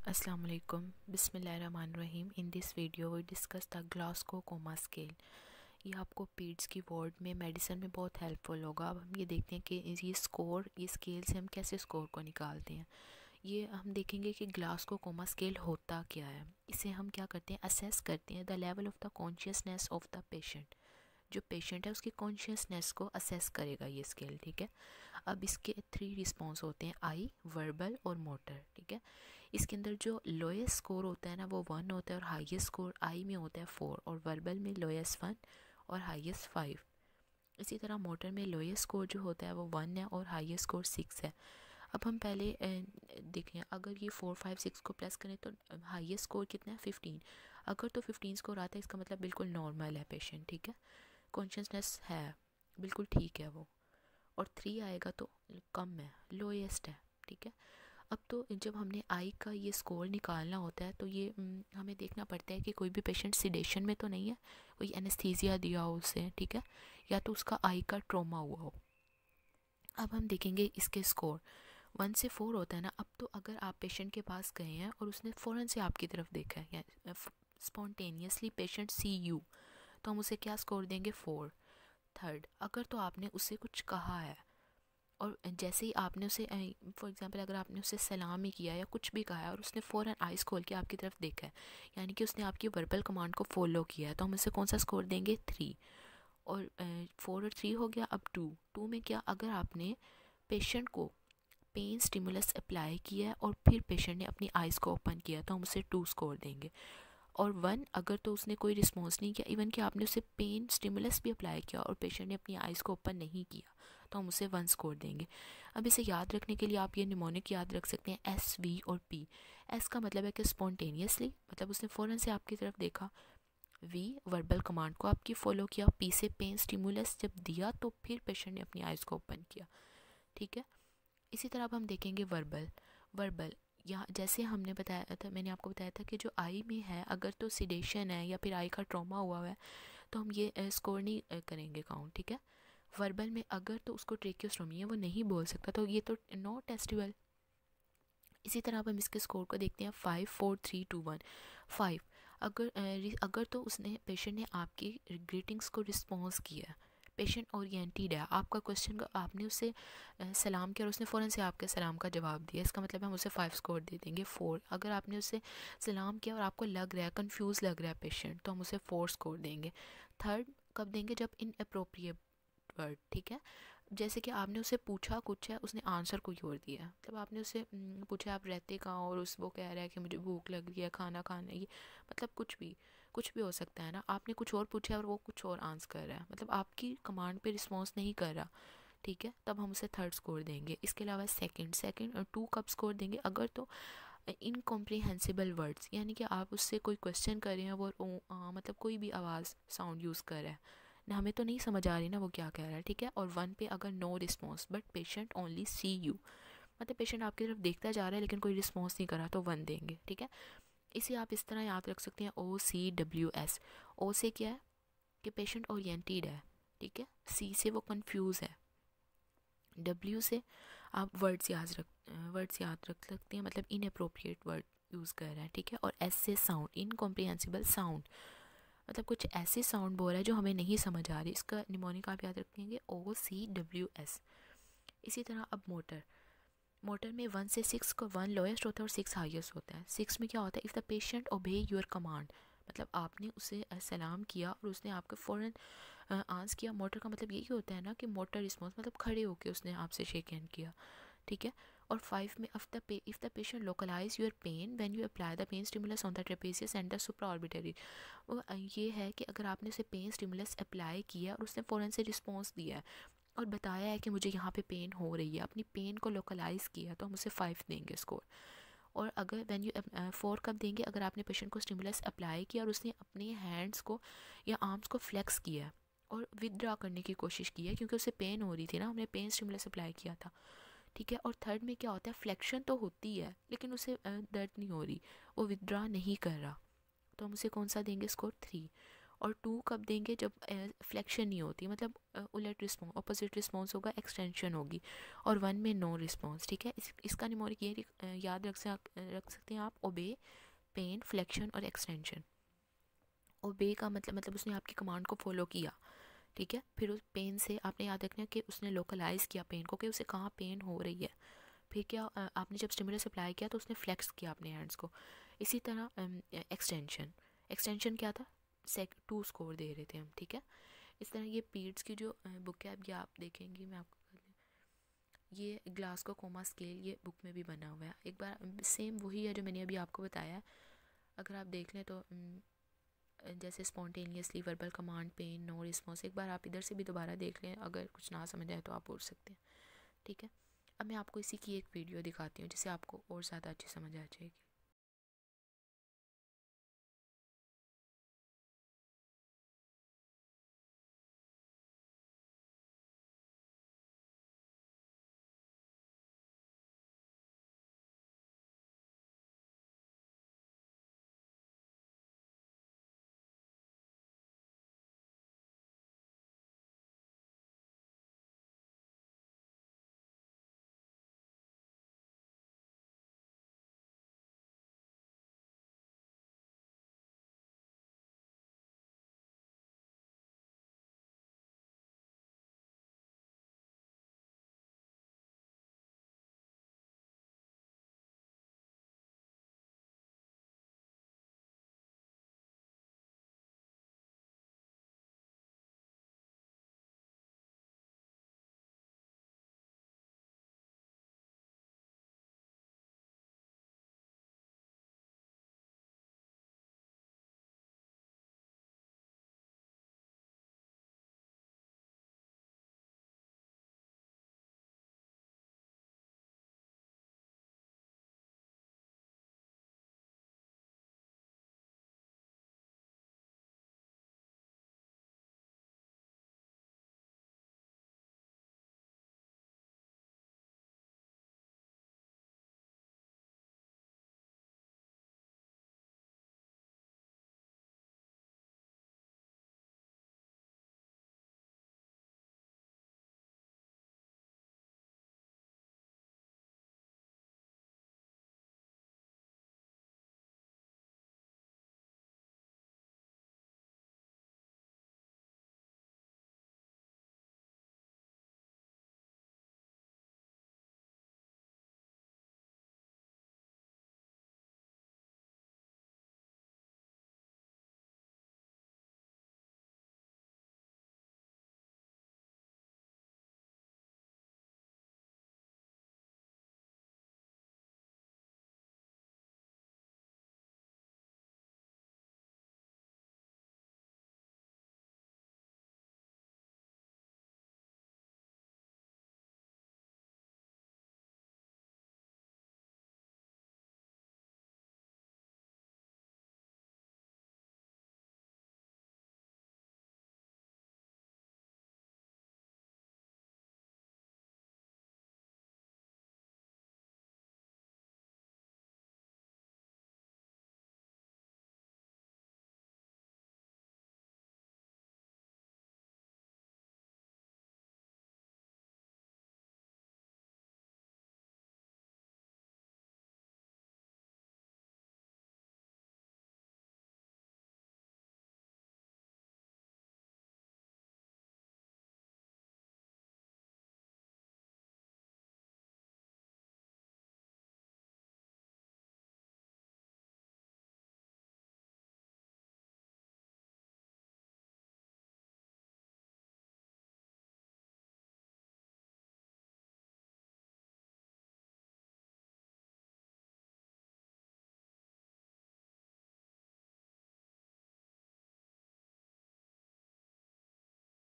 Assalamu alaikum. Bismillahirrahmanirrahim. In this video we discuss the Glasgow Coma Scale. ये आपको पीड्स की ward में medicine में बहुत हेल्पफुल होगा। अब हम ये देखते हैं कि ये स्कोर, ये स्केल से हम कैसे स्कोर को निकालते हैं। ये हम देखेंगे कि ग्लासगो कोमा स्केल होता क्या है। इसे हम क्या करते हैं, असेस करते हैं the level of the consciousness of the patient. जो पेशेंट है उसकी कॉन्शियसनेस को असेस करेगा ये स्केल, ठीक है। अब इसके 3 रिस्पॉन्स होते हैं, आई, वर्बल और मोटर, ठीक है। इसके अंदर जो लोएस्ट स्कोर होता है ना वो 1 होता है और हाईएस्ट स्कोर आई में होता है 4 और वर्बल में लोएस्ट 1 और हाईएस्ट 5। इसी तरह मोटर में लोएस्ट स्कोर जो होता है वो 1 है और हाईएस्ट स्कोर 6 है। अब हम पहले देखें, अगर ये 4 5 6 को प्लस करें तो हाईएस्ट स्कोर कितना है, 15। अगर तो 15 स्कोर आता है इसका मतलब बिल्कुल नॉर्मल है पेशेंट, ठीक है, कॉन्शियसनेस है, बिल्कुल ठीक है वो। और 3 आएगा तो कम है, लोएस्ट है, ठीक है। अब तो जब हमने आई का ये स्कोर निकालना होता है तो ये हमें देखना पड़ता है कि कोई भी पेशेंट सिडेशन में तो नहीं है, कोई एनेस्थीसिया दिया हो उसे, ठीक है, या तो उसका आई का ट्रॉमा हुआ हो। अब हम देखेंगे इसके स्कोर 1 से 4 होता है ना। अब तो अगर आप पेशेंट के पास गए हैं और उसने फ़ौरन से आपकी तरफ देखा है या स्पॉन्टेनियसली पेशेंट सी यू, तो हम उसे क्या स्कोर देंगे, 4। थर्ड, अगर तो आपने उससे कुछ कहा है और जैसे ही आपने उसे फॉर एग्जांपल अगर आपने उससे सलाम ही किया या कुछ भी कहा है और उसने फ़ौरन आइज़ खोल के आपकी तरफ देखा है, यानी कि उसने आपकी वर्बल कमांड को फॉलो किया है, तो हम उसे कौन सा स्कोर देंगे, 3। और 4 और 3 हो गया। अब 2 में क्या, अगर आपने पेशेंट को पेन स्टिमुलस अप्लाई किया है और फिर पेशेंट ने अपनी आइज़ को ओपन किया तो हम उसे 2 स्कोर देंगे। और 1 अगर तो उसने कोई रिस्पॉन्स नहीं किया, इवन कि आपने उसे पेन स्टिमुलस भी अप्लाई किया और पेशेंट ने अपनी आइज़ को ओपन नहीं किया, तो हम उसे 1 स्कोर देंगे। अब इसे याद रखने के लिए आप ये निमोनिक याद रख सकते हैं, एस, वी और पी। एस का मतलब है कि स्पॉन्टेनियसली, मतलब उसने फ़ौरन से आपकी तरफ देखा। वी, वर्बल कमांड को आपकी फॉलो किया। पी से पेन स्टिमुलस जब दिया तो फिर पेशेंट ने अपनी आइज़ को ओपन किया, ठीक है। इसी तरह अब हम देखेंगे वर्बल। वर्बल यहाँ जैसे हमने बताया था, मैंने आपको बताया था कि जो आई में है अगर तो सिडेशन है या फिर आई का ट्रॉमा हुआ है तो हम ये स्कोर नहीं करेंगे काउंट, ठीक है। वर्बल में अगर तो उसको ट्रेकियोस्टोमी है, वो नहीं बोल सकता, तो ये तो नॉट टेस्टेबल। इसी तरह अब हम इसके स्कोर को देखते हैं, 5 4 3 2 1। 5 अगर तो उसने पेशेंट ने आपकी ग्रीटिंग्स को रिस्पॉन्स किया, पेशेंट ओरिएंटेड है, आपका क्वेश्चन का आपने उससे सलाम किया और उसने फ़ौरन से आपके सलाम का जवाब दिया, इसका मतलब हम उसे 5 स्कोर दे देंगे। 4 अगर आपने उससे सलाम किया और आपको लग रहा है, कंफ्यूज लग रहा है पेशेंट, तो हम उसे 4 स्कोर देंगे। थर्ड कब देंगे, जब इन अप्रोप्रिएट वर्ड, ठीक है। जैसे कि आपने उससे पूछा कुछ है, उसने आंसर कोई और दिया, मतलब आपने उससे पूछा आप रहते कहाँ और उस वो कह रहा है कि मुझे भूख लग रही है, खाना खाना, ये मतलब कुछ भी हो सकता है ना। आपने कुछ और पूछा है और वो कुछ और आंसर कर रहा है, मतलब आपकी कमांड पे रिस्पॉन्स नहीं कर रहा, ठीक है, तब हम उसे 3rd स्कोर देंगे। इसके अलावा सेकंड और 2 कब स्कोर देंगे, अगर तो इनकॉम्प्रीहेंसिबल वर्ड्स, यानी कि आप उससे कोई क्वेश्चन कर रहे हैं वो मतलब कोई भी आवाज़ साउंड यूज़ कर रहा है ना, हमें तो नहीं समझ आ रही ना वो क्या कह रहा है, ठीक है। और 1 पे अगर no response but patient only see you, मतलब पेशेंट आपकी तरफ देखता जा रहा है लेकिन कोई रिस्पॉन्स नहीं कर रहा, तो 1 देंगे, ठीक है। इसे आप इस तरह याद रख सकते हैं, OCWS। ओ से क्या है कि पेशेंट ओरिएंटेड है, ठीक है। सी से वो कंफ्यूज है। डब्ल्यू से आप वर्ड्स याद रख सकते हैं, मतलब इनअप्रोप्रिएट वर्ड यूज़ कर रहा है, ठीक है। और एस से साउंड, इनकॉम्प्रिहेंसिबल साउंड, मतलब कुछ ऐसे साउंड बोल रहा है जो हमें नहीं समझ आ रही, इसका निमोनिक आप याद रखेंगे, OCWS। इसी तरह अब मोटर में 1 से 6 को 1 लोएस्ट होता है और 6 हाईएस्ट होता है। 6 में क्या होता है, इफ़ द पेशेंट ओबे योर कमांड, मतलब आपने उसे सलाम किया और उसने आपको फ़ौरन आंसर किया। मोटर का मतलब यही होता है ना कि मोटर रिस्पॉन्स, मतलब खड़े होकर उसने आपसे शेक हैंड किया, ठीक है। और 5 में if the patient localise your pain when you apply the pain stimulus on the trapezius and the supra orbital. वो ये है कि अगर आपने उसे पेन स्टिमुलस अप्लाई किया और उसने फ़ौरन से रिस्पॉन्स दिया है और बताया है कि मुझे यहाँ पे पेन हो रही है, अपनी पेन को लोकलाइज़ किया, तो हम उसे 5 देंगे स्कोर। और अगर व्हेन यू 4 कब देंगे, अगर आपने पेशेंट को स्टिमुलस अप्लाई किया और उसने अपने हैंड्स को या आर्म्स को फ्लेक्स किया और विदड्रा करने की कोशिश की है, क्योंकि उसे पेन हो रही थी ना, हमने पेन स्टिमुलस अप्लाई किया था, ठीक है। और थर्ड में क्या होता है, फ्लेक्शन तो होती है लेकिन उसे दर्द नहीं हो रही, वो विदड्रा नहीं कर रहा, तो हम उसे कौन सा देंगे, स्कोर 3। और 2 कब देंगे, जब फ्लेक्शन नहीं होती, मतलब उलट रिस्पॉन्स, ऑपोजिट रिस्पॉन्स होगा, एक्सटेंशन होगी। और 1 में नो रिस्पॉन्स, ठीक है। इसका न्यूमेरिक ये याद रख सकते हैं आप, ओबे, पेन, फ्लेक्शन और एक्सटेंशन। ओबे का मतलब उसने आपकी कमांड को फॉलो किया, ठीक है। फिर उस पेन से आपने याद रखना कि उसने लोकलाइज़ किया पेन को, कि उसे कहाँ पेन हो रही है। फिर क्या, आपने जब स्टिमुलस अप्लाई किया तो उसने फ्लेक्स किया अपने हैंड्स को। इसी तरह एक्सटेंशन, एक्सटेंशन क्या था, 2 स्कोर दे रहे थे हम, ठीक है। इस तरह ये पीड्स की जो बुक है, अब ये आप देखेंगे, मैं आपको ये ग्लासगो कोमा स्केल ये बुक में भी बना हुआ है। एक बार सेम वही है जो मैंने अभी आपको बताया। अगर आप देख लें तो जैसे spontaneously, verbal command, pain, no response, एक बार आप इधर से भी दोबारा देख लें, अगर कुछ ना समझ आए तो आप पूछ सकते हैं, ठीक है। अब मैं आपको इसी की एक वीडियो दिखाती हूँ जिससे आपको और ज़्यादा अच्छी समझ आ जाएगी।